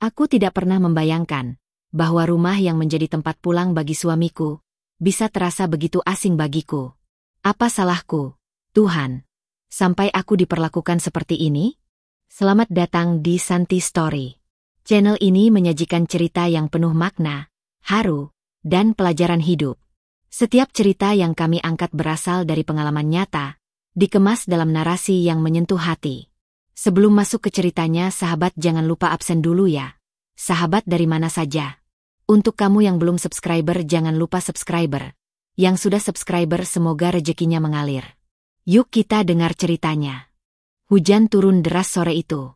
Aku tidak pernah membayangkan bahwa rumah yang menjadi tempat pulang bagi suamiku bisa terasa begitu asing bagiku. Apa salahku, Tuhan, sampai aku diperlakukan seperti ini? Selamat datang di Santi Story. Channel ini menyajikan cerita yang penuh makna, haru, dan pelajaran hidup. Setiap cerita yang kami angkat berasal dari pengalaman nyata, dikemas dalam narasi yang menyentuh hati. Sebelum masuk ke ceritanya, sahabat jangan lupa absen dulu ya. Sahabat dari mana saja. Untuk kamu yang belum subscriber, jangan lupa subscriber. Yang sudah subscriber, semoga rezekinya mengalir. Yuk kita dengar ceritanya. Hujan turun deras sore itu.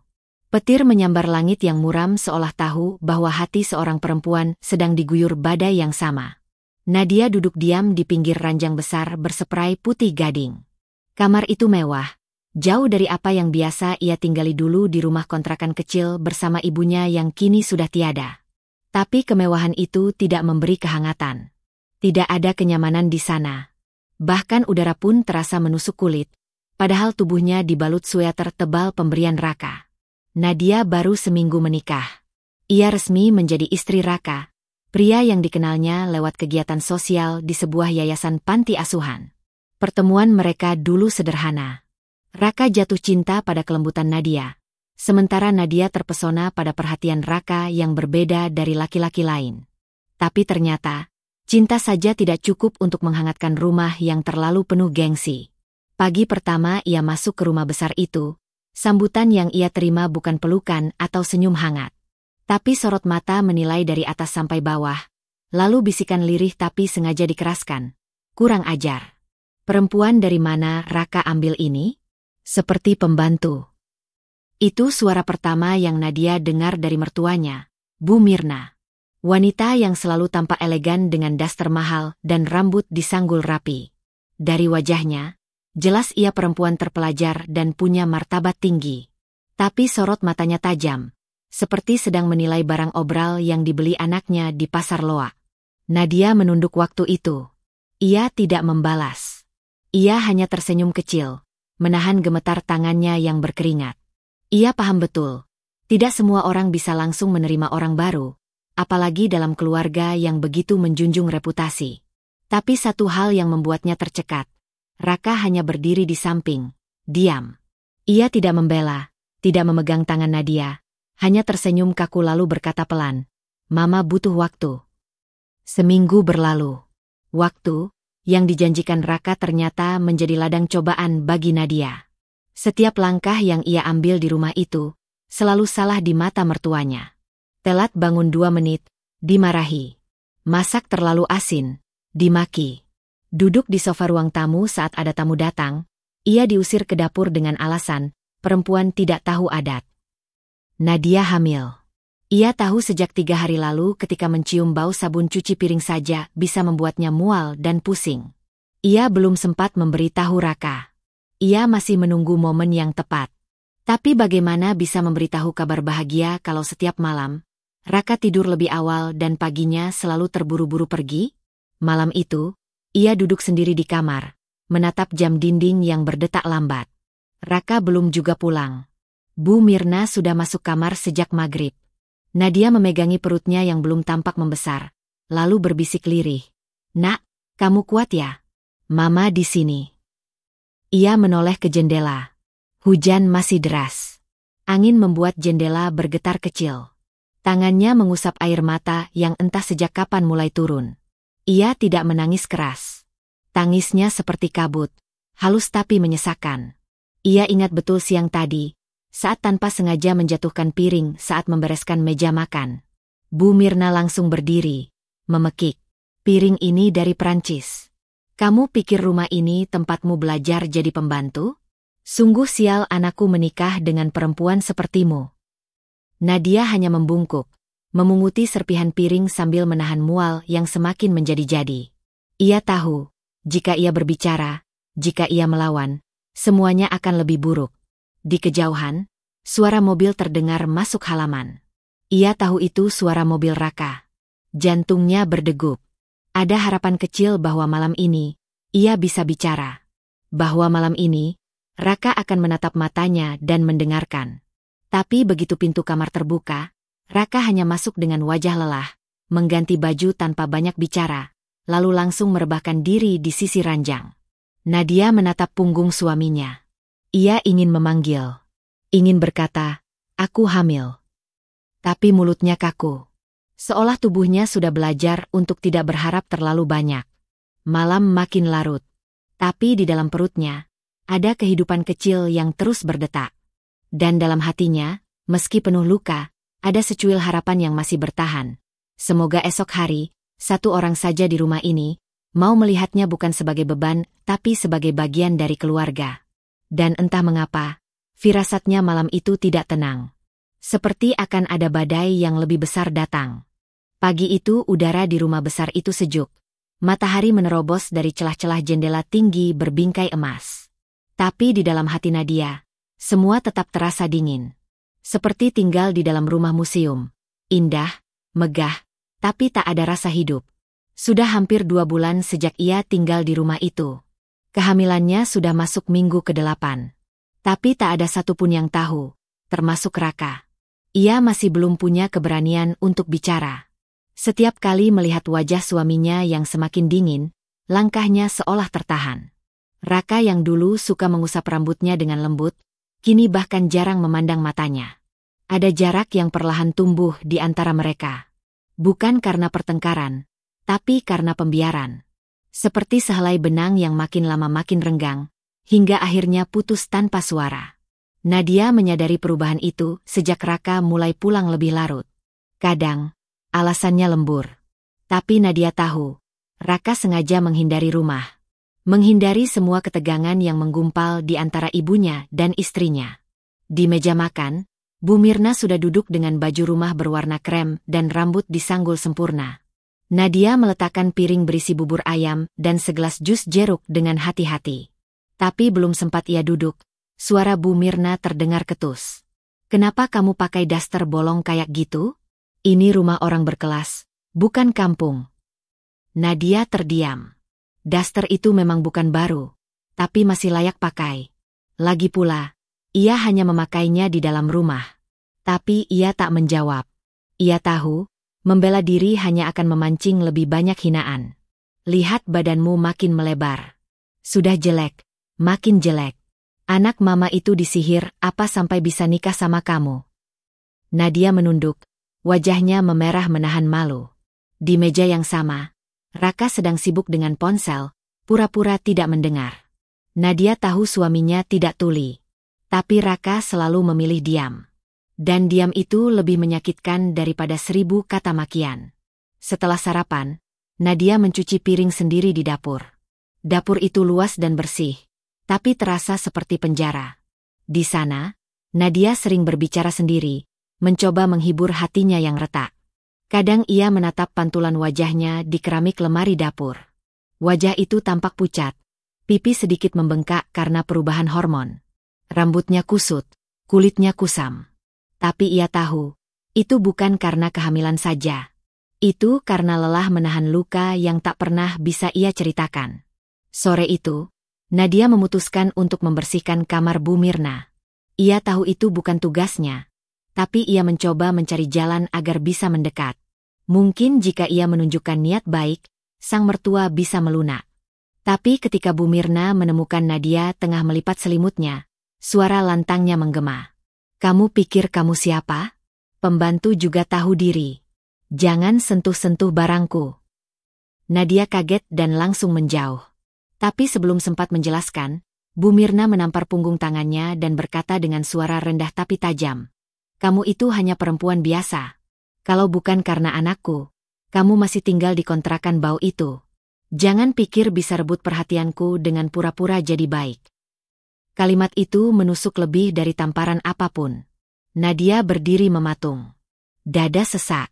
Petir menyambar langit yang muram seolah tahu bahwa hati seorang perempuan sedang diguyur badai yang sama. Nadia duduk diam di pinggir ranjang besar berseprai putih gading. Kamar itu mewah, jauh dari apa yang biasa ia tinggali dulu di rumah kontrakan kecil bersama ibunya yang kini sudah tiada. Tapi kemewahan itu tidak memberi kehangatan. Tidak ada kenyamanan di sana. Bahkan udara pun terasa menusuk kulit, padahal tubuhnya dibalut sweater tebal pemberian Raka. Nadia baru seminggu menikah. Ia resmi menjadi istri Raka, pria yang dikenalnya lewat kegiatan sosial di sebuah yayasan panti asuhan. Pertemuan mereka dulu sederhana. Raka jatuh cinta pada kelembutan Nadia, sementara Nadia terpesona pada perhatian Raka yang berbeda dari laki-laki lain. Tapi ternyata, cinta saja tidak cukup untuk menghangatkan rumah yang terlalu penuh gengsi. Pagi pertama ia masuk ke rumah besar itu, sambutan yang ia terima bukan pelukan atau senyum hangat, tapi sorot mata menilai dari atas sampai bawah, lalu bisikan lirih tapi sengaja dikeraskan. Kurang ajar. Perempuan dari mana Raka ambil ini? Seperti pembantu. Itu suara pertama yang Nadia dengar dari mertuanya, Bu Mirna. Wanita yang selalu tampak elegan dengan daster mahal dan rambut disanggul rapi. Dari wajahnya, jelas ia perempuan terpelajar dan punya martabat tinggi. Tapi sorot matanya tajam, seperti sedang menilai barang obral yang dibeli anaknya di pasar loak. Nadia menunduk waktu itu. Ia tidak membalas. Ia hanya tersenyum kecil, menahan gemetar tangannya yang berkeringat. Ia paham betul, tidak semua orang bisa langsung menerima orang baru, apalagi dalam keluarga yang begitu menjunjung reputasi. Tapi satu hal yang membuatnya tercekat. Raka hanya berdiri di samping, diam. Ia tidak membela, tidak memegang tangan Nadia, hanya tersenyum kaku lalu berkata pelan, "Mama butuh waktu." Seminggu berlalu. Waktu yang dijanjikan Raka ternyata menjadi ladang cobaan bagi Nadia. Setiap langkah yang ia ambil di rumah itu selalu salah di mata mertuanya. Telat bangun 2 menit, dimarahi. Masak terlalu asin, dimaki. Duduk di sofa ruang tamu saat ada tamu datang, ia diusir ke dapur dengan alasan, perempuan tidak tahu adat. Nadia hamil. Ia tahu sejak 3 hari lalu ketika mencium bau sabun cuci piring saja bisa membuatnya mual dan pusing. Ia belum sempat memberitahu Raka. Ia masih menunggu momen yang tepat. Tapi bagaimana bisa memberitahu kabar bahagia kalau setiap malam, Raka tidur lebih awal dan paginya selalu terburu-buru pergi? Malam itu, ia duduk sendiri di kamar, menatap jam dinding yang berdetak lambat. Raka belum juga pulang. Bu Mirna sudah masuk kamar sejak maghrib. Nadia memegangi perutnya yang belum tampak membesar, lalu berbisik lirih. "Nak, kamu kuat ya? Mama di sini." Ia menoleh ke jendela. Hujan masih deras. Angin membuat jendela bergetar kecil. Tangannya mengusap air mata yang entah sejak kapan mulai turun. Ia tidak menangis keras. Tangisnya seperti kabut, halus tapi menyesakkan. Ia ingat betul siang tadi, saat tanpa sengaja menjatuhkan piring saat membereskan meja makan. Bu Mirna langsung berdiri, memekik. "Piring ini dari Prancis. Kamu pikir rumah ini tempatmu belajar jadi pembantu? Sungguh sial anakku menikah dengan perempuan sepertimu." Nadia hanya membungkuk, memunguti serpihan piring sambil menahan mual yang semakin menjadi-jadi. Ia tahu, jika ia berbicara, jika ia melawan, semuanya akan lebih buruk. Di kejauhan, suara mobil terdengar masuk halaman. Ia tahu itu suara mobil Raka. Jantungnya berdegup. Ada harapan kecil bahwa malam ini, ia bisa bicara. Bahwa malam ini, Raka akan menatap matanya dan mendengarkan. Tapi begitu pintu kamar terbuka, Raka hanya masuk dengan wajah lelah, mengganti baju tanpa banyak bicara, lalu langsung merebahkan diri di sisi ranjang. Nadia menatap punggung suaminya. Ia ingin memanggil. Ingin berkata, "Aku hamil." Tapi mulutnya kaku. Seolah tubuhnya sudah belajar untuk tidak berharap terlalu banyak. Malam makin larut. Tapi di dalam perutnya, ada kehidupan kecil yang terus berdetak. Dan dalam hatinya, meski penuh luka, ada secuil harapan yang masih bertahan. Semoga esok hari, satu orang saja di rumah ini, mau melihatnya bukan sebagai beban, tapi sebagai bagian dari keluarga. Dan entah mengapa, firasatnya malam itu tidak tenang. Seperti akan ada badai yang lebih besar datang. Pagi itu udara di rumah besar itu sejuk. Matahari menerobos dari celah-celah jendela tinggi berbingkai emas. Tapi di dalam hati Nadia, semua tetap terasa dingin. Seperti tinggal di dalam rumah museum. Indah, megah, tapi tak ada rasa hidup. Sudah hampir 2 bulan sejak ia tinggal di rumah itu. Kehamilannya sudah masuk minggu ke-8. Tapi tak ada satupun yang tahu, termasuk Raka. Ia masih belum punya keberanian untuk bicara. Setiap kali melihat wajah suaminya yang semakin dingin, langkahnya seolah tertahan. Raka yang dulu suka mengusap rambutnya dengan lembut, kini bahkan jarang memandang matanya. Ada jarak yang perlahan tumbuh di antara mereka. Bukan karena pertengkaran, tapi karena pembiaran. Seperti sehelai benang yang makin lama makin renggang, hingga akhirnya putus tanpa suara. Nadia menyadari perubahan itu sejak Raka mulai pulang lebih larut. Kadang, alasannya lembur. Tapi Nadia tahu, Raka sengaja menghindari rumah. Menghindari semua ketegangan yang menggumpal di antara ibunya dan istrinya. Di meja makan, Bu Mirna sudah duduk dengan baju rumah berwarna krem dan rambut disanggul sempurna. Nadia meletakkan piring berisi bubur ayam dan segelas jus jeruk dengan hati-hati. Tapi belum sempat ia duduk, suara Bu Mirna terdengar ketus. "Kenapa kamu pakai daster bolong kayak gitu? Ini rumah orang berkelas, bukan kampung." Nadia terdiam. Daster itu memang bukan baru, tapi masih layak pakai. Lagi pula, ia hanya memakainya di dalam rumah. Tapi ia tak menjawab. Ia tahu, membela diri hanya akan memancing lebih banyak hinaan. "Lihat badanmu makin melebar. Sudah jelek, makin jelek. Anak mama itu disihir apa sampai bisa nikah sama kamu?" Nadia menunduk, wajahnya memerah menahan malu. Di meja yang sama, Raka sedang sibuk dengan ponsel, pura-pura tidak mendengar. Nadia tahu suaminya tidak tuli. Tapi Raka selalu memilih diam. Dan diam itu lebih menyakitkan daripada 1000 kata makian. Setelah sarapan, Nadia mencuci piring sendiri di dapur. Dapur itu luas dan bersih, tapi terasa seperti penjara. Di sana, Nadia sering berbicara sendiri, mencoba menghibur hatinya yang retak. Kadang ia menatap pantulan wajahnya di keramik lemari dapur. Wajah itu tampak pucat, pipi sedikit membengkak karena perubahan hormon. Rambutnya kusut, kulitnya kusam. Tapi ia tahu, itu bukan karena kehamilan saja. Itu karena lelah menahan luka yang tak pernah bisa ia ceritakan. Sore itu, Nadia memutuskan untuk membersihkan kamar Bu Mirna. Ia tahu itu bukan tugasnya, tapi ia mencoba mencari jalan agar bisa mendekat. Mungkin jika ia menunjukkan niat baik, sang mertua bisa melunak. Tapi ketika Bu Mirna menemukan Nadia tengah melipat selimutnya, suara lantangnya menggema. "Kamu pikir kamu siapa? Pembantu juga tahu diri. Jangan sentuh-sentuh barangku." Nadia kaget dan langsung menjauh. Tapi sebelum sempat menjelaskan, Bu Mirna menampar punggung tangannya dan berkata dengan suara rendah tapi tajam. "Kamu itu hanya perempuan biasa. Kalau bukan karena anakku, kamu masih tinggal di kontrakan bau itu. Jangan pikir bisa rebut perhatianku dengan pura-pura jadi baik." Kalimat itu menusuk lebih dari tamparan apapun. Nadia berdiri mematung. Dada sesak.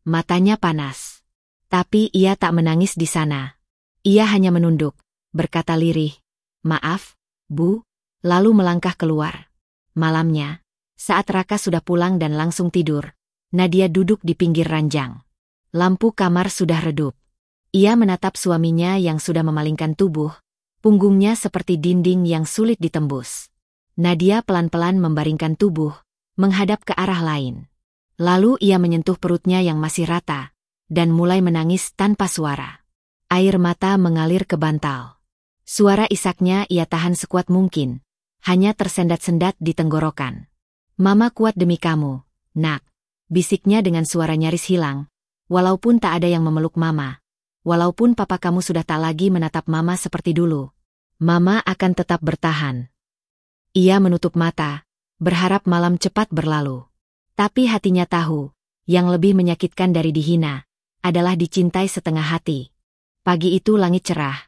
Matanya panas. Tapi ia tak menangis di sana. Ia hanya menunduk, berkata lirih, "Maaf, Bu," lalu melangkah keluar. Malamnya, saat Raka sudah pulang dan langsung tidur, Nadia duduk di pinggir ranjang. Lampu kamar sudah redup. Ia menatap suaminya yang sudah memalingkan tubuh, punggungnya seperti dinding yang sulit ditembus. Nadia pelan-pelan membaringkan tubuh, menghadap ke arah lain. Lalu ia menyentuh perutnya yang masih rata, dan mulai menangis tanpa suara. Air mata mengalir ke bantal. Suara isaknya ia tahan sekuat mungkin, hanya tersendat-sendat di tenggorokan. "Mama kuat demi kamu, nak," bisiknya dengan suara nyaris hilang. "Walaupun tak ada yang memeluk Mama, walaupun papa kamu sudah tak lagi menatap Mama seperti dulu, Mama akan tetap bertahan." Ia menutup mata, berharap malam cepat berlalu. Tapi hatinya tahu, yang lebih menyakitkan dari dihina, adalah dicintai setengah hati. Pagi itu langit cerah,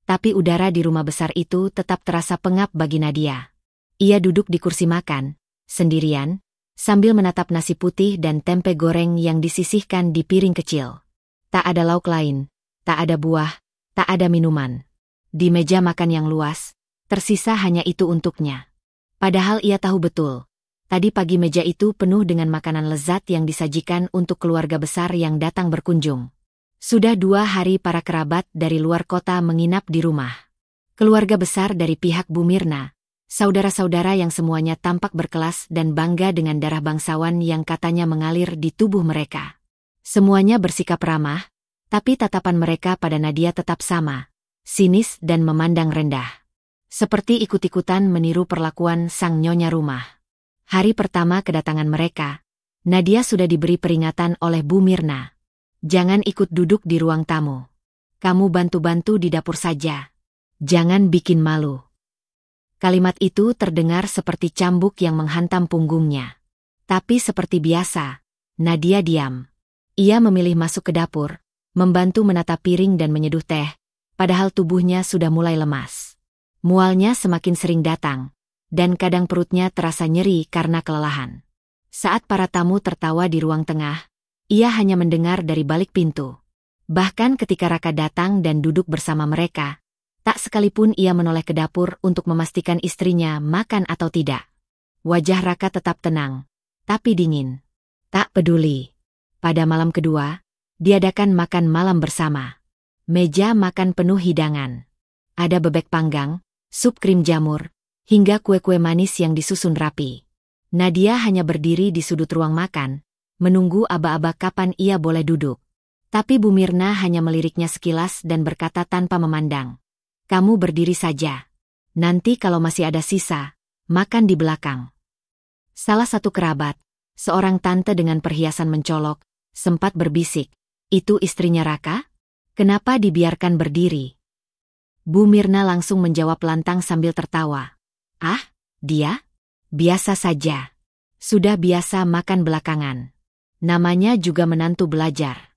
tapi udara di rumah besar itu tetap terasa pengap bagi Nadia. Ia duduk di kursi makan, sendirian, sambil menatap nasi putih dan tempe goreng yang disisihkan di piring kecil. Tak ada lauk lain, tak ada buah, tak ada minuman. Di meja makan yang luas, tersisa hanya itu untuknya. Padahal ia tahu betul, tadi pagi meja itu penuh dengan makanan lezat yang disajikan untuk keluarga besar yang datang berkunjung. Sudah 2 hari para kerabat dari luar kota menginap di rumah. Keluarga besar dari pihak Bu Mirna, saudara-saudara yang semuanya tampak berkelas dan bangga dengan darah bangsawan yang katanya mengalir di tubuh mereka. Semuanya bersikap ramah, tapi tatapan mereka pada Nadia tetap sama, sinis dan memandang rendah. Seperti ikut-ikutan meniru perlakuan sang nyonya rumah. Hari pertama kedatangan mereka, Nadia sudah diberi peringatan oleh Bu Mirna. "Jangan ikut duduk di ruang tamu. Kamu bantu-bantu di dapur saja. Jangan bikin malu." Kalimat itu terdengar seperti cambuk yang menghantam punggungnya. Tapi seperti biasa, Nadia diam. Ia memilih masuk ke dapur, membantu menata piring dan menyeduh teh, padahal tubuhnya sudah mulai lemas. Mualnya semakin sering datang, dan kadang perutnya terasa nyeri karena kelelahan. Saat para tamu tertawa di ruang tengah, ia hanya mendengar dari balik pintu. Bahkan ketika Raka datang dan duduk bersama mereka, tak sekalipun ia menoleh ke dapur untuk memastikan istrinya makan atau tidak. Wajah Raka tetap tenang, tapi dingin. Tak peduli. Pada malam kedua, diadakan makan malam bersama. Meja makan penuh hidangan. Ada bebek panggang, sup krim jamur, hingga kue-kue manis yang disusun rapi. Nadia hanya berdiri di sudut ruang makan, menunggu aba-aba kapan ia boleh duduk. Tapi Bu Mirna hanya meliriknya sekilas dan berkata tanpa memandang, "Kamu berdiri saja. Nanti kalau masih ada sisa, makan di belakang." Salah satu kerabat, seorang tante dengan perhiasan mencolok, sempat berbisik, "Itu istrinya Raka? Kenapa dibiarkan berdiri?" Bu Mirna langsung menjawab lantang sambil tertawa. "Ah, dia? Biasa saja. Sudah biasa makan belakangan. Namanya juga menantu belajar."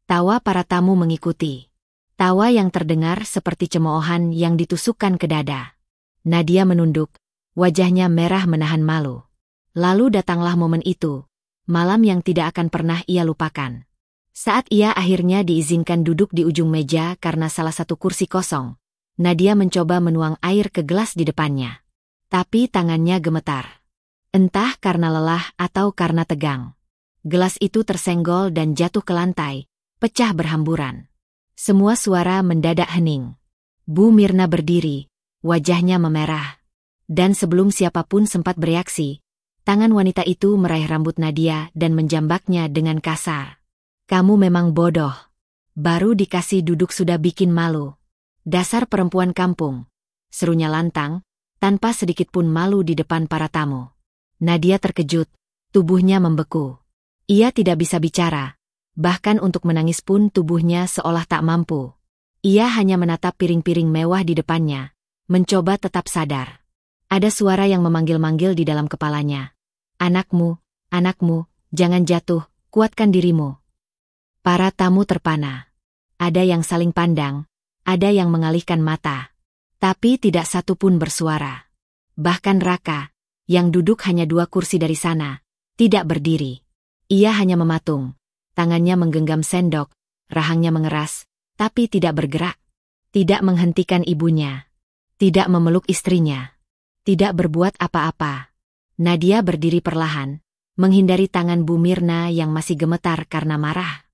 Tawa para tamu mengikuti. Tawa yang terdengar seperti cemoohan yang ditusukkan ke dada. Nadia menunduk, wajahnya merah menahan malu. Lalu datanglah momen itu, malam yang tidak akan pernah ia lupakan. Saat ia akhirnya diizinkan duduk di ujung meja karena salah satu kursi kosong, Nadia mencoba menuang air ke gelas di depannya. Tapi tangannya gemetar. Entah karena lelah atau karena tegang. Gelas itu tersenggol dan jatuh ke lantai, pecah berhamburan. Semua suara mendadak hening. Bu Mirna berdiri, wajahnya memerah. Dan sebelum siapapun sempat bereaksi, tangan wanita itu meraih rambut Nadia dan menjambaknya dengan kasar. "Kamu memang bodoh. Baru dikasih duduk sudah bikin malu. Dasar perempuan kampung," serunya lantang, tanpa sedikit pun malu di depan para tamu. Nadia terkejut, tubuhnya membeku. Ia tidak bisa bicara, bahkan untuk menangis pun tubuhnya seolah tak mampu. Ia hanya menatap piring-piring mewah di depannya, mencoba tetap sadar. Ada suara yang memanggil-manggil di dalam kepalanya. "Anakmu, anakmu, jangan jatuh, kuatkan dirimu." Para tamu terpana. Ada yang saling pandang, ada yang mengalihkan mata. Tapi tidak satu pun bersuara. Bahkan Raka, yang duduk hanya 2 kursi dari sana, tidak berdiri. Ia hanya mematung, tangannya menggenggam sendok, rahangnya mengeras, tapi tidak bergerak. Tidak menghentikan ibunya. Tidak memeluk istrinya. Tidak berbuat apa-apa. Nadia berdiri perlahan, menghindari tangan Bu Mirna yang masih gemetar karena marah.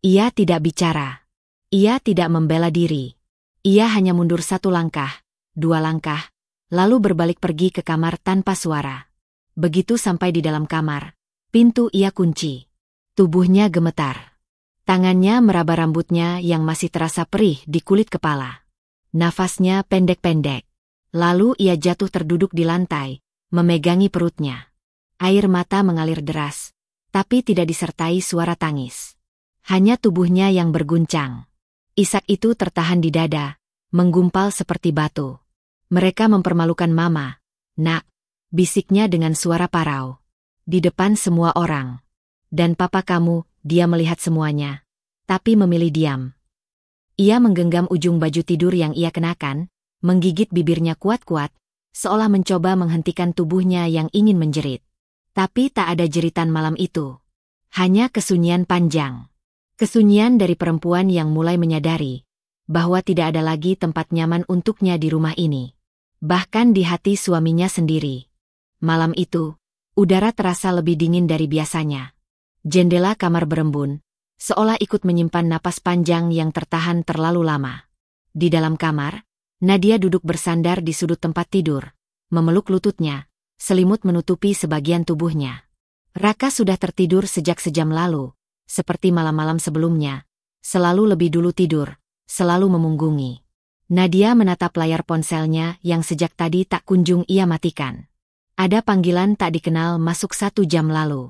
Ia tidak bicara. Ia tidak membela diri. Ia hanya mundur 1 langkah, 2 langkah, lalu berbalik pergi ke kamar tanpa suara. Begitu sampai di dalam kamar, Pintu ia kunci. Tubuhnya gemetar. Tangannya meraba rambutnya yang masih terasa perih di kulit kepala. Nafasnya pendek-pendek. Lalu ia jatuh terduduk di lantai, memegangi perutnya. Air mata mengalir deras, tapi tidak disertai suara tangis. Hanya tubuhnya yang berguncang. Isak itu tertahan di dada, menggumpal seperti batu. Mereka mempermalukan Mama, Nak, bisiknya dengan suara parau. Di depan semua orang. Dan papa kamu, dia melihat semuanya. Tapi memilih diam. Ia menggenggam ujung baju tidur yang ia kenakan, menggigit bibirnya kuat-kuat, seolah mencoba menghentikan tubuhnya yang ingin menjerit. Tapi tak ada jeritan malam itu. Hanya kesunyian panjang. Kesunyian dari perempuan yang mulai menyadari bahwa tidak ada lagi tempat nyaman untuknya di rumah ini. Bahkan di hati suaminya sendiri. Malam itu, udara terasa lebih dingin dari biasanya. Jendela kamar berembun, seolah ikut menyimpan napas panjang yang tertahan terlalu lama. Di dalam kamar, Nadia duduk bersandar di sudut tempat tidur, memeluk lututnya, selimut menutupi sebagian tubuhnya. Raka sudah tertidur sejak sejam lalu, seperti malam-malam sebelumnya, selalu lebih dulu tidur, selalu memunggungi. Nadia menatap layar ponselnya yang sejak tadi tak kunjung ia matikan. Ada panggilan tak dikenal masuk 1 jam lalu.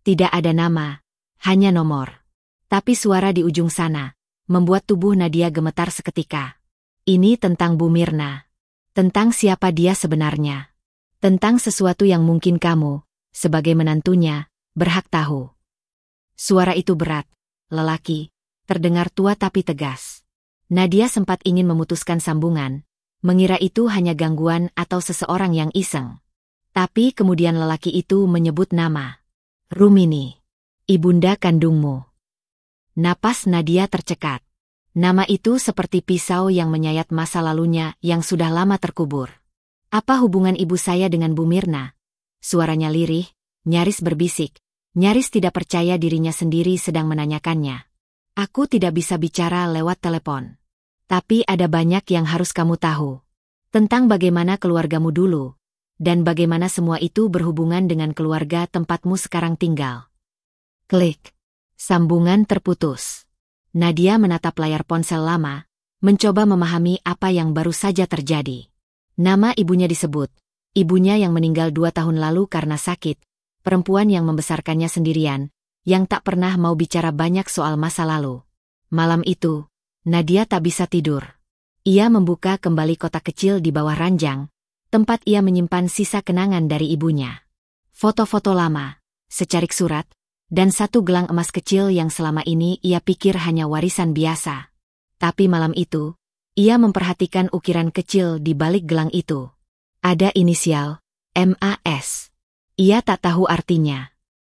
Tidak ada nama, hanya nomor. Tapi suara di ujung sana membuat tubuh Nadia gemetar seketika. Ini tentang Bu Mirna. Tentang siapa dia sebenarnya. Tentang sesuatu yang mungkin kamu, sebagai menantunya, berhak tahu. Suara itu berat, lelaki, terdengar tua tapi tegas. Nadia sempat ingin memutuskan sambungan, mengira itu hanya gangguan atau seseorang yang iseng. Tapi kemudian lelaki itu menyebut nama. Rumini, ibunda kandungmu. Napas Nadia tercekat. Nama itu seperti pisau yang menyayat masa lalunya yang sudah lama terkubur. Apa hubungan ibu saya dengan Bu Mirna? Suaranya lirih, nyaris berbisik, nyaris tidak percaya dirinya sendiri sedang menanyakannya. Aku tidak bisa bicara lewat telepon. Tapi ada banyak yang harus kamu tahu. Tentang bagaimana keluargamu dulu. Dan bagaimana semua itu berhubungan dengan keluarga tempatmu sekarang tinggal. Klik. Sambungan terputus. Nadia menatap layar ponsel lama, mencoba memahami apa yang baru saja terjadi. Nama ibunya disebut. Ibunya yang meninggal 2 tahun lalu karena sakit. Perempuan yang membesarkannya sendirian, yang tak pernah mau bicara banyak soal masa lalu. Malam itu, Nadia tak bisa tidur. Ia membuka kembali kotak kecil di bawah ranjang, tempat ia menyimpan sisa kenangan dari ibunya. Foto-foto lama, secarik surat, dan 1 gelang emas kecil yang selama ini ia pikir hanya warisan biasa. Tapi malam itu, ia memperhatikan ukiran kecil di balik gelang itu. Ada inisial, MAS. Ia tak tahu artinya.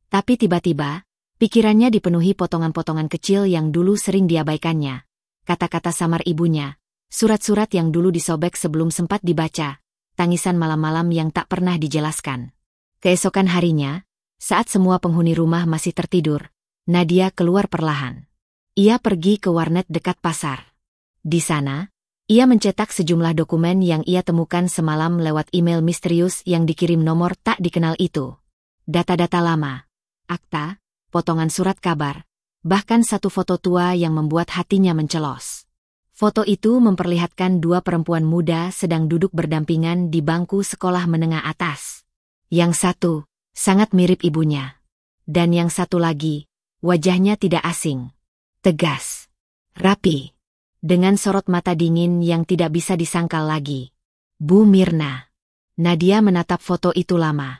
Tapi tiba-tiba, pikirannya dipenuhi potongan-potongan kecil yang dulu sering diabaikannya. Kata-kata samar ibunya, surat-surat yang dulu disobek sebelum sempat dibaca, tangisan malam-malam yang tak pernah dijelaskan. Keesokan harinya, saat semua penghuni rumah masih tertidur, Nadia keluar perlahan. Ia pergi ke warnet dekat pasar. Di sana, ia mencetak sejumlah dokumen yang ia temukan semalam lewat email misterius yang dikirim nomor tak dikenal itu. Data-data lama, akta, potongan surat kabar, bahkan 1 foto tua yang membuat hatinya mencelos. Foto itu memperlihatkan 2 perempuan muda sedang duduk berdampingan di bangku sekolah menengah atas. Yang satu, sangat mirip ibunya. Dan yang satu lagi, wajahnya tidak asing. Tegas. Rapi. Dengan sorot mata dingin yang tidak bisa disangkal lagi. Bu Mirna. Nadia menatap foto itu lama.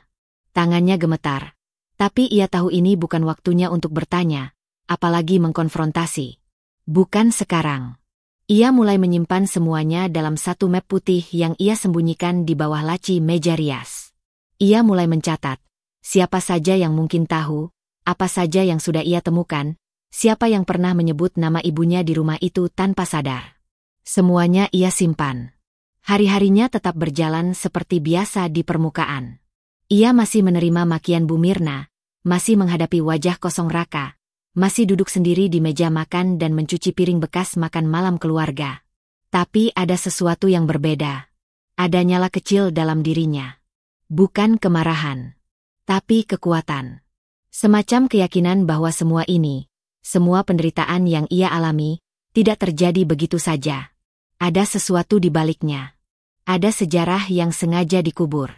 Tangannya gemetar. Tapi ia tahu ini bukan waktunya untuk bertanya, apalagi mengkonfrontasi. Bukan sekarang. Ia mulai menyimpan semuanya dalam 1 map putih yang ia sembunyikan di bawah laci meja rias. Ia mulai mencatat, siapa saja yang mungkin tahu, apa saja yang sudah ia temukan, siapa yang pernah menyebut nama ibunya di rumah itu tanpa sadar. Semuanya ia simpan. Hari-harinya tetap berjalan seperti biasa di permukaan. Ia masih menerima makian Bu Mirna, masih menghadapi wajah kosong Raka, masih duduk sendiri di meja makan dan mencuci piring bekas makan malam keluarga. Tapi ada sesuatu yang berbeda. Ada nyala kecil dalam dirinya. Bukan kemarahan, tapi kekuatan. Semacam keyakinan bahwa semua penderitaan yang ia alami, tidak terjadi begitu saja. Ada sesuatu di baliknya. Ada sejarah yang sengaja dikubur.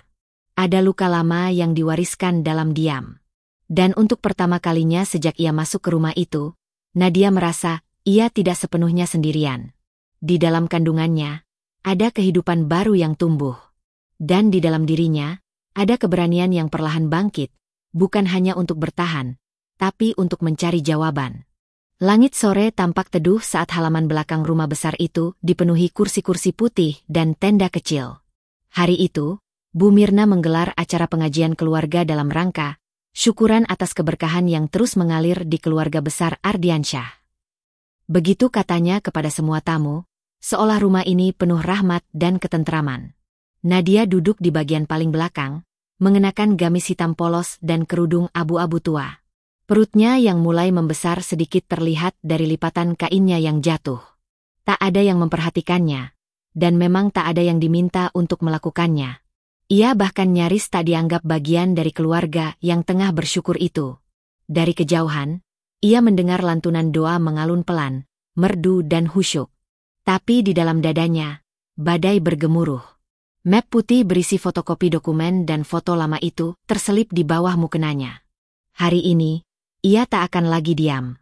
Ada luka lama yang diwariskan dalam diam. Dan untuk pertama kalinya sejak ia masuk ke rumah itu, Nadia merasa ia tidak sepenuhnya sendirian. Di dalam kandungannya, ada kehidupan baru yang tumbuh. Dan di dalam dirinya, ada keberanian yang perlahan bangkit, bukan hanya untuk bertahan, tapi untuk mencari jawaban. Langit sore tampak teduh saat halaman belakang rumah besar itu dipenuhi kursi-kursi putih dan tenda kecil. Hari itu, Bu Mirna menggelar acara pengajian keluarga dalam rangka syukuran atas keberkahan yang terus mengalir di keluarga besar Ardiansyah. Begitu katanya kepada semua tamu, seolah rumah ini penuh rahmat dan ketentraman. Nadia duduk di bagian paling belakang, mengenakan gamis hitam polos dan kerudung abu-abu tua. Perutnya yang mulai membesar sedikit terlihat dari lipatan kainnya yang jatuh. Tak ada yang memperhatikannya, dan memang tak ada yang diminta untuk melakukannya. Ia bahkan nyaris tak dianggap bagian dari keluarga yang tengah bersyukur itu. Dari kejauhan, ia mendengar lantunan doa mengalun pelan, merdu dan khusyuk. Tapi di dalam dadanya, badai bergemuruh. Map putih berisi fotokopi dokumen dan foto lama itu terselip di bawah mukenanya. Hari ini, ia tak akan lagi diam.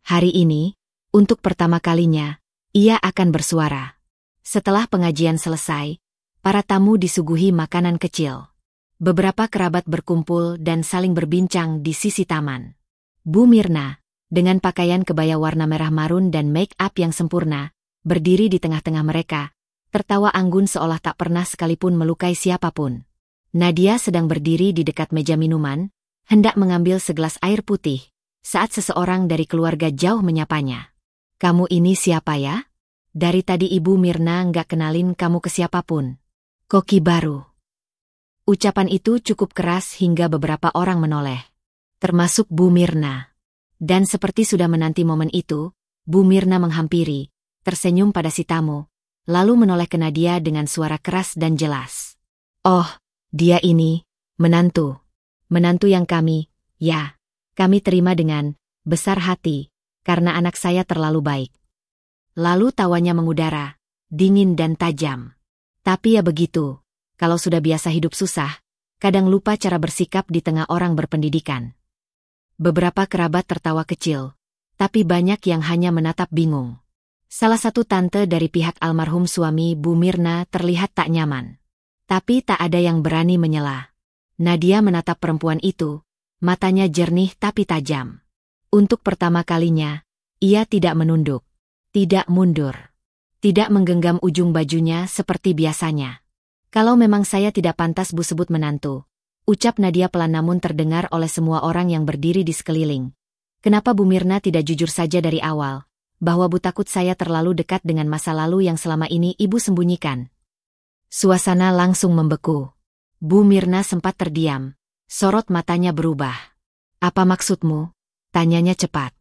Hari ini, untuk pertama kalinya, ia akan bersuara. Setelah pengajian selesai, para tamu disuguhi makanan kecil. Beberapa kerabat berkumpul dan saling berbincang di sisi taman. Bu Mirna, dengan pakaian kebaya warna merah marun dan make-up yang sempurna, berdiri di tengah-tengah mereka, tertawa anggun seolah tak pernah sekalipun melukai siapapun. Nadia sedang berdiri di dekat meja minuman, hendak mengambil segelas air putih, saat seseorang dari keluarga jauh menyapanya. "Kamu ini siapa ya? Dari tadi Ibu Mirna nggak kenalin kamu ke siapapun." "Koki baru." Ucapan itu cukup keras hingga beberapa orang menoleh, termasuk Bu Mirna. Dan seperti sudah menanti momen itu, Bu Mirna menghampiri, tersenyum pada si tamu, lalu menoleh ke Nadia dengan suara keras dan jelas. "Oh, dia ini, menantu. Menantu yang kami terima dengan besar hati, karena anak saya terlalu baik." Lalu tawanya mengudara, dingin dan tajam. Tapi ya begitu, kalau sudah biasa hidup susah, kadang lupa cara bersikap di tengah orang berpendidikan. Beberapa kerabat tertawa kecil, tapi banyak yang hanya menatap bingung. Salah satu tante dari pihak almarhum suami Bu Mirna terlihat tak nyaman. Tapi tak ada yang berani menyela. Nadia menatap perempuan itu, matanya jernih tapi tajam. Untuk pertama kalinya, ia tidak menunduk, tidak mundur, tidak menggenggam ujung bajunya seperti biasanya. "Kalau memang saya tidak pantas Bu sebut menantu," ucap Nadia pelan namun terdengar oleh semua orang yang berdiri di sekeliling. "Kenapa Bu Mirna tidak jujur saja dari awal, bahwa Bu takut saya terlalu dekat dengan masa lalu yang selama ini Ibu sembunyikan?" Suasana langsung membeku. Bu Mirna sempat terdiam, sorot matanya berubah. "Apa maksudmu?" tanyanya cepat.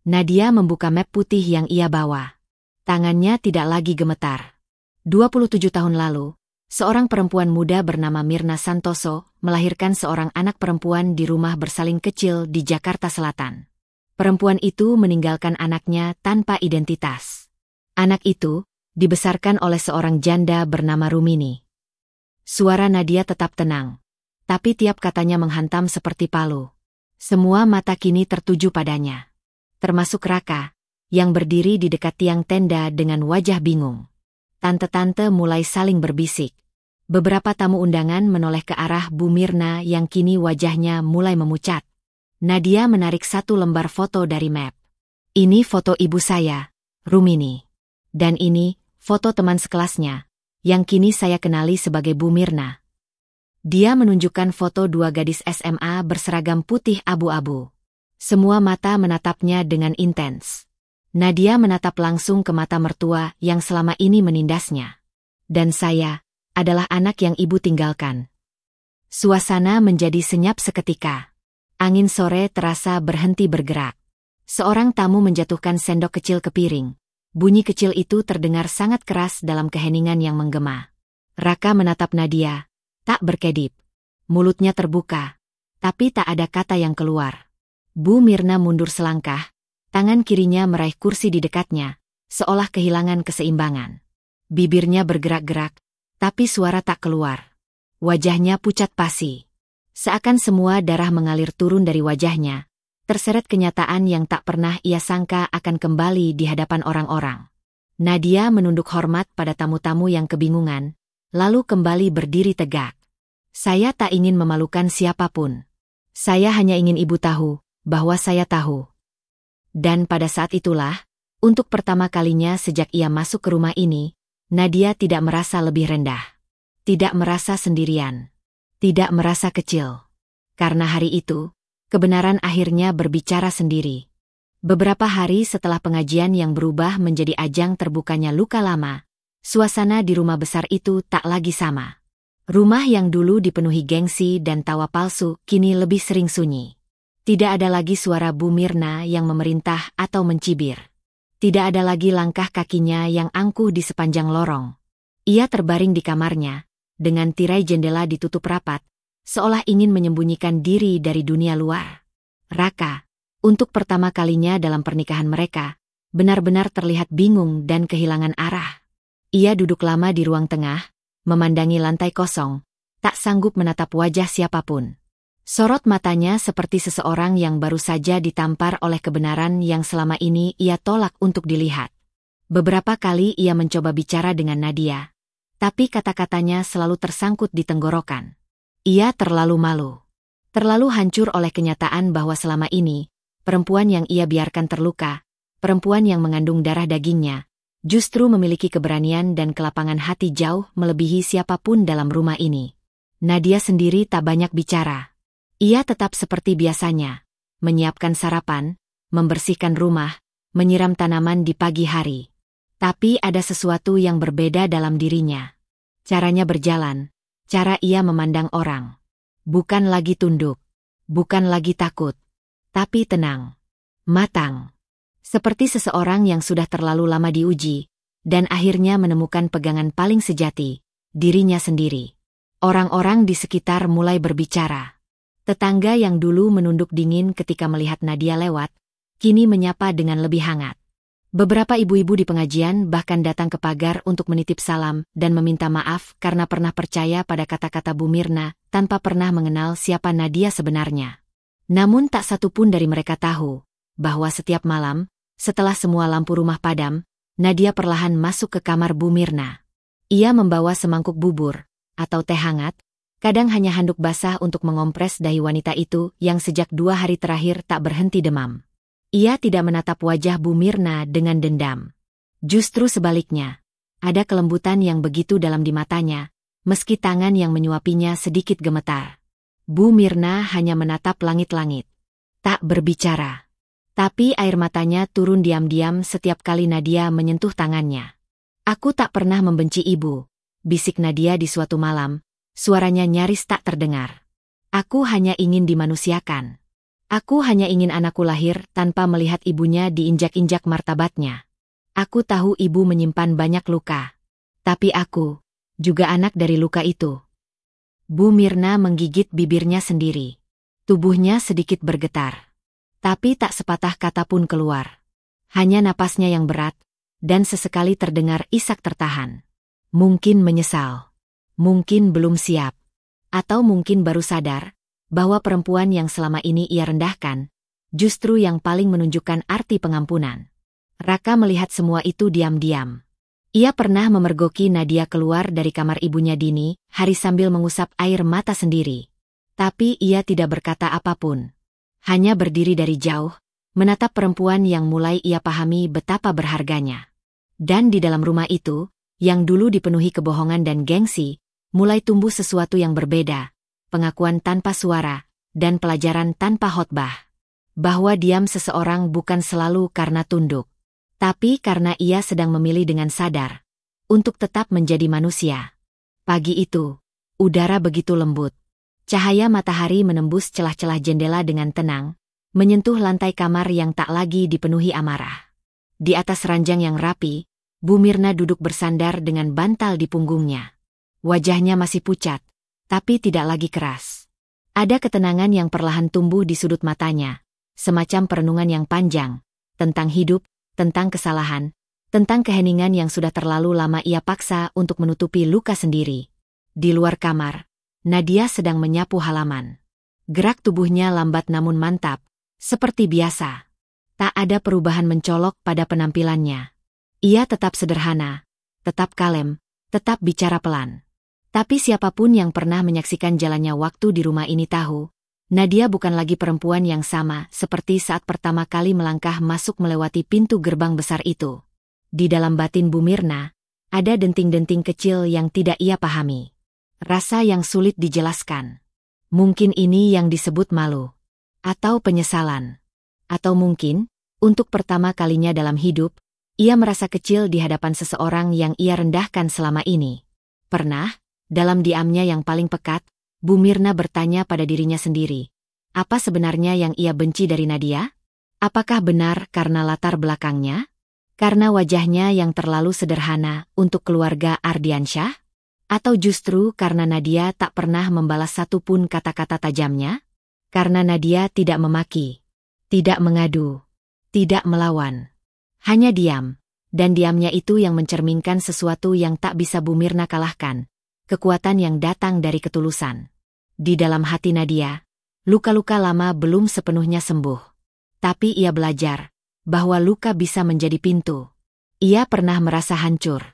Nadia membuka map putih yang ia bawa. Tangannya tidak lagi gemetar. 27 tahun lalu, seorang perempuan muda bernama Mirna Santoso melahirkan seorang anak perempuan di rumah bersalin kecil di Jakarta Selatan. Perempuan itu meninggalkan anaknya tanpa identitas. Anak itu dibesarkan oleh seorang janda bernama Rumini. Suara Nadia tetap tenang, tapi tiap katanya menghantam seperti palu. Semua mata kini tertuju padanya, termasuk Raka, yang berdiri di dekat tiang tenda dengan wajah bingung. Tante-tante mulai saling berbisik. Beberapa tamu undangan menoleh ke arah Bu Mirna yang kini wajahnya mulai memucat. Nadia menarik satu lembar foto dari map. "Ini foto ibu saya, Rumini. Dan ini foto teman sekelasnya, yang kini saya kenali sebagai Bu Mirna." Dia menunjukkan foto dua gadis SMA berseragam putih abu-abu. Semua mata menatapnya dengan intens. Nadia menatap langsung ke mata mertua yang selama ini menindasnya. "Dan saya adalah anak yang ibu tinggalkan." Suasana menjadi senyap seketika. Angin sore terasa berhenti bergerak. Seorang tamu menjatuhkan sendok kecil ke piring. Bunyi kecil itu terdengar sangat keras dalam keheningan yang menggema. Raka menatap Nadia, tak berkedip. Mulutnya terbuka, tapi tak ada kata yang keluar. Bu Mirna mundur selangkah, tangan kirinya meraih kursi di dekatnya, seolah kehilangan keseimbangan. Bibirnya bergerak-gerak, tapi suara tak keluar. Wajahnya pucat pasi. Seakan semua darah mengalir turun dari wajahnya, terseret kenyataan yang tak pernah ia sangka akan kembali di hadapan orang-orang. Nadia menunduk hormat pada tamu-tamu yang kebingungan, lalu kembali berdiri tegak. Saya tak ingin memalukan siapapun. Saya hanya ingin ibu tahu bahwa saya tahu. Dan pada saat itulah, untuk pertama kalinya sejak ia masuk ke rumah ini, Nadia tidak merasa lebih rendah. Tidak merasa sendirian. Tidak merasa kecil. Karena hari itu, kebenaran akhirnya berbicara sendiri. Beberapa hari setelah pengajian yang berubah menjadi ajang terbukanya luka lama, suasana di rumah besar itu tak lagi sama. Rumah yang dulu dipenuhi gengsi dan tawa palsu kini lebih sering sunyi. Tidak ada lagi suara Bu Mirna yang memerintah atau mencibir. Tidak ada lagi langkah kakinya yang angkuh di sepanjang lorong. Ia terbaring di kamarnya, dengan tirai jendela ditutup rapat, seolah ingin menyembunyikan diri dari dunia luar. Raka, untuk pertama kalinya dalam pernikahan mereka, benar-benar terlihat bingung dan kehilangan arah. Ia duduk lama di ruang tengah, memandangi lantai kosong, tak sanggup menatap wajah siapapun. Sorot matanya seperti seseorang yang baru saja ditampar oleh kebenaran yang selama ini ia tolak untuk dilihat. Beberapa kali ia mencoba bicara dengan Nadia, tapi kata-katanya selalu tersangkut di tenggorokan. Ia terlalu malu. Terlalu hancur oleh kenyataan bahwa selama ini, perempuan yang ia biarkan terluka, perempuan yang mengandung darah dagingnya, justru memiliki keberanian dan kelapangan hati jauh melebihi siapapun dalam rumah ini. Nadia sendiri tak banyak bicara. Ia tetap seperti biasanya, menyiapkan sarapan, membersihkan rumah, menyiram tanaman di pagi hari. Tapi ada sesuatu yang berbeda dalam dirinya. Caranya berjalan, cara ia memandang orang. Bukan lagi tunduk, bukan lagi takut, tapi tenang, matang. Seperti seseorang yang sudah terlalu lama diuji, dan akhirnya menemukan pegangan paling sejati, dirinya sendiri. Orang-orang di sekitar mulai berbicara. Tetangga yang dulu menunduk dingin ketika melihat Nadia lewat, kini menyapa dengan lebih hangat. Beberapa ibu-ibu di pengajian bahkan datang ke pagar untuk menitip salam dan meminta maaf karena pernah percaya pada kata-kata Bu Mirna tanpa pernah mengenal siapa Nadia sebenarnya. Namun tak satu pun dari mereka tahu bahwa setiap malam, setelah semua lampu rumah padam, Nadia perlahan masuk ke kamar Bu Mirna. Ia membawa semangkuk bubur, atau teh hangat, kadang hanya handuk basah untuk mengompres dahi wanita itu yang sejak 2 hari terakhir tak berhenti demam. Ia tidak menatap wajah Bu Mirna dengan dendam. Justru sebaliknya, ada kelembutan yang begitu dalam di matanya, meski tangan yang menyuapinya sedikit gemetar. Bu Mirna hanya menatap langit-langit. Tak berbicara. Tapi air matanya turun diam-diam setiap kali Nadia menyentuh tangannya. Aku tak pernah membenci ibu, bisik Nadia di suatu malam, suaranya nyaris tak terdengar. Aku hanya ingin dimanusiakan. Aku hanya ingin anakku lahir tanpa melihat ibunya diinjak-injak martabatnya. Aku tahu ibu menyimpan banyak luka. Tapi aku, juga anak dari luka itu. Bu Mirna menggigit bibirnya sendiri. Tubuhnya sedikit bergetar. Tapi tak sepatah kata pun keluar. Hanya napasnya yang berat, dan sesekali terdengar isak tertahan. Mungkin menyesal. Mungkin belum siap. Atau mungkin baru sadar bahwa perempuan yang selama ini ia rendahkan, justru yang paling menunjukkan arti pengampunan. Raka melihat semua itu diam-diam. Ia pernah memergoki Nadia keluar dari kamar ibunya dini hari sambil mengusap air mata sendiri. Tapi ia tidak berkata apapun. Hanya berdiri dari jauh, menatap perempuan yang mulai ia pahami betapa berharganya. Dan di dalam rumah itu, yang dulu dipenuhi kebohongan dan gengsi, mulai tumbuh sesuatu yang berbeda, pengakuan tanpa suara, dan pelajaran tanpa khotbah. Bahwa diam seseorang bukan selalu karena tunduk, tapi karena ia sedang memilih dengan sadar, untuk tetap menjadi manusia. Pagi itu, udara begitu lembut. Cahaya matahari menembus celah-celah jendela dengan tenang, menyentuh lantai kamar yang tak lagi dipenuhi amarah. Di atas ranjang yang rapi, Bu Mirna duduk bersandar dengan bantal di punggungnya. Wajahnya masih pucat, tapi tidak lagi keras. Ada ketenangan yang perlahan tumbuh di sudut matanya, semacam perenungan yang panjang, tentang hidup, tentang kesalahan, tentang keheningan yang sudah terlalu lama ia paksa untuk menutupi luka sendiri. Di luar kamar, Nadia sedang menyapu halaman. Gerak tubuhnya lambat namun mantap, seperti biasa. Tak ada perubahan mencolok pada penampilannya. Ia tetap sederhana, tetap kalem, tetap bicara pelan. Tapi siapapun yang pernah menyaksikan jalannya waktu di rumah ini tahu, Nadia bukan lagi perempuan yang sama seperti saat pertama kali melangkah masuk melewati pintu gerbang besar itu. Di dalam batin Bu Mirna, ada denting-denting kecil yang tidak ia pahami. Rasa yang sulit dijelaskan. Mungkin ini yang disebut malu. Atau penyesalan. Atau mungkin, untuk pertama kalinya dalam hidup, ia merasa kecil di hadapan seseorang yang ia rendahkan selama ini. Pernah, dalam diamnya yang paling pekat, Bu Mirna bertanya pada dirinya sendiri, apa sebenarnya yang ia benci dari Nadia? Apakah benar karena latar belakangnya? Karena wajahnya yang terlalu sederhana untuk keluarga Ardiansyah? Atau justru karena Nadia tak pernah membalas satupun kata-kata tajamnya? Karena Nadia tidak memaki, tidak mengadu, tidak melawan. Hanya diam, dan diamnya itu yang mencerminkan sesuatu yang tak bisa Bu Mirna kalahkan. Kekuatan yang datang dari ketulusan. Di dalam hati Nadia, luka-luka lama belum sepenuhnya sembuh. Tapi ia belajar bahwa luka bisa menjadi pintu. Ia pernah merasa hancur.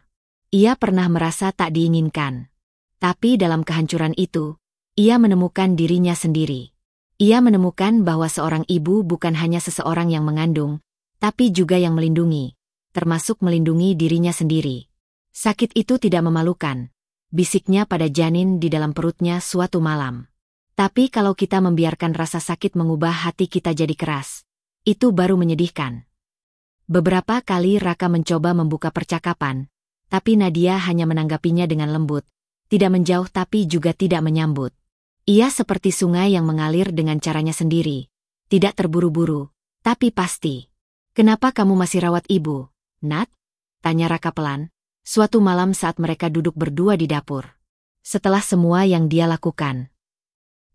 Ia pernah merasa tak diinginkan. Tapi dalam kehancuran itu, ia menemukan dirinya sendiri. Ia menemukan bahwa seorang ibu bukan hanya seseorang yang mengandung, tapi juga yang melindungi, termasuk melindungi dirinya sendiri. Sakit itu tidak memalukan. Bisiknya pada janin di dalam perutnya suatu malam. Tapi kalau kita membiarkan rasa sakit mengubah hati kita jadi keras, itu baru menyedihkan. Beberapa kali Raka mencoba membuka percakapan, tapi Nadia hanya menanggapinya dengan lembut, tidak menjauh tapi juga tidak menyambut. Ia seperti sungai yang mengalir dengan caranya sendiri, tidak terburu-buru, tapi pasti. Kenapa kamu masih rawat ibu, Nat? Tanya Raka pelan. Suatu malam saat mereka duduk berdua di dapur. Setelah semua yang dia lakukan,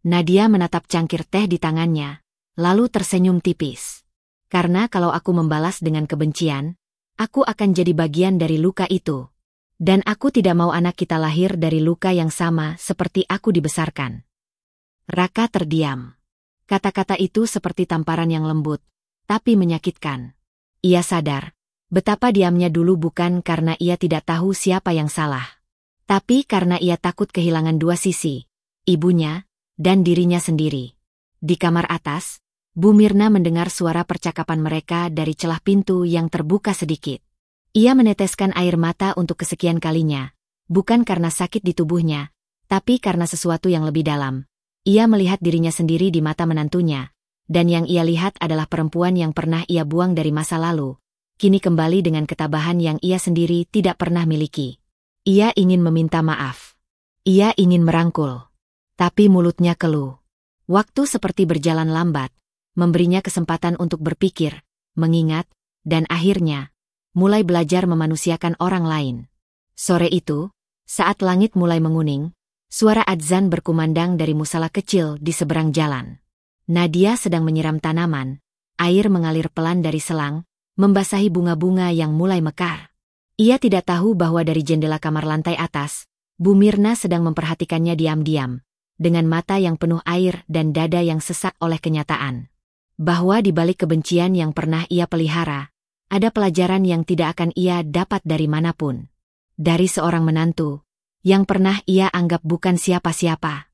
Nadia menatap cangkir teh di tangannya, lalu tersenyum tipis. Karena kalau aku membalas dengan kebencian, aku akan jadi bagian dari luka itu. Dan aku tidak mau anak kita lahir dari luka yang sama seperti aku dibesarkan. Raka terdiam. Kata-kata itu seperti tamparan yang lembut, tapi menyakitkan. Ia sadar betapa diamnya dulu bukan karena ia tidak tahu siapa yang salah. Tapi karena ia takut kehilangan dua sisi, ibunya, dan dirinya sendiri. Di kamar atas, Bu Mirna mendengar suara percakapan mereka dari celah pintu yang terbuka sedikit. Ia meneteskan air mata untuk kesekian kalinya, bukan karena sakit di tubuhnya, tapi karena sesuatu yang lebih dalam. Ia melihat dirinya sendiri di mata menantunya, dan yang ia lihat adalah perempuan yang pernah ia buang dari masa lalu. Kini kembali dengan ketabahan yang ia sendiri tidak pernah miliki. Ia ingin meminta maaf. Ia ingin merangkul. Tapi mulutnya keluh. Waktu seperti berjalan lambat, memberinya kesempatan untuk berpikir, mengingat, dan akhirnya, mulai belajar memanusiakan orang lain. Sore itu, saat langit mulai menguning, suara adzan berkumandang dari musala kecil di seberang jalan. Nadia sedang menyiram tanaman, air mengalir pelan dari selang, membasahi bunga-bunga yang mulai mekar. Ia tidak tahu bahwa dari jendela kamar lantai atas, Bu Mirna sedang memperhatikannya diam-diam, dengan mata yang penuh air dan dada yang sesak oleh kenyataan. Bahwa di balik kebencian yang pernah ia pelihara, ada pelajaran yang tidak akan ia dapat dari manapun. Dari seorang menantu, yang pernah ia anggap bukan siapa-siapa.